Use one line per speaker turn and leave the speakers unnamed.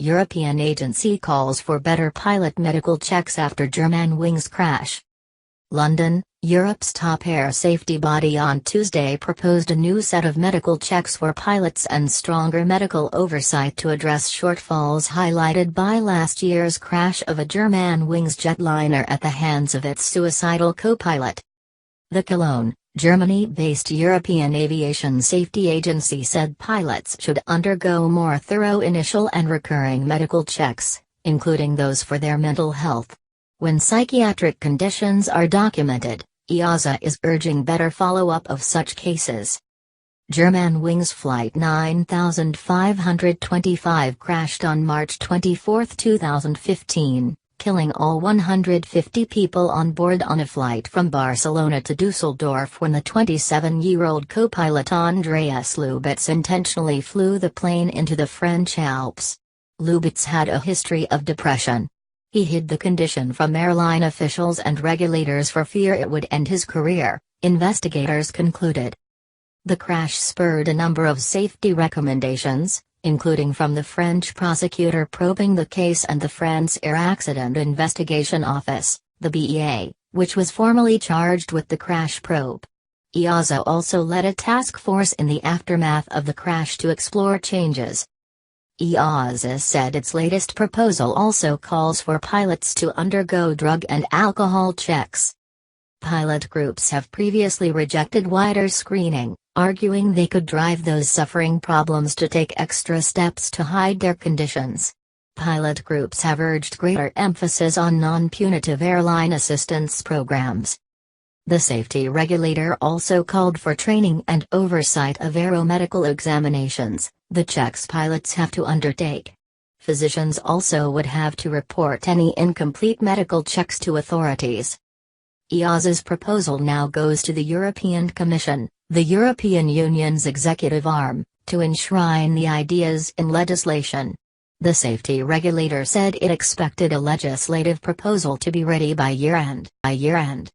European agency calls for better pilot medical checks after Germanwings crash. London, Europe's top air safety body on Tuesday proposed a new set of medical checks for pilots and stronger medical oversight to address shortfalls highlighted by last year's crash of a Germanwings jetliner at the hands of its suicidal co-pilot. The Cologne, Germany-based European Aviation Safety Agency said pilots should undergo more thorough initial and recurring medical checks, including those for their mental health. When psychiatric conditions are documented, EASA is urging better follow-up of such cases. Germanwings Flight 9525 crashed on March 24, 2015, killing all 150 people on board on a flight from Barcelona to Dusseldorf when the 27-year-old co-pilot Andreas Lubitz intentionally flew the plane into the French Alps. Lubitz had a history of depression. He hid the condition from airline officials and regulators for fear it would end his career, investigators concluded. The crash spurred a number of safety recommendations, including from the French prosecutor probing the case and the France Air Accident Investigation Office, the BEA, which was formally charged with the crash probe. EASA also led a task force in the aftermath of the crash to explore changes. EASA said its latest proposal also calls for pilots to undergo drug and alcohol checks. Pilot groups have previously rejected wider screening, arguing they could drive those suffering problems to take extra steps to hide their conditions. Pilot groups have urged greater emphasis on non-punitive airline assistance programs. The safety regulator also called for training and oversight of aeromedical examinations, the checks pilots have to undertake. Physicians also would have to report any incomplete medical checks to authorities. EASA's proposal now goes to the European Commission, the European Union's executive arm, to enshrine the ideas in legislation. The safety regulator said it expected a legislative proposal to be ready by year-end.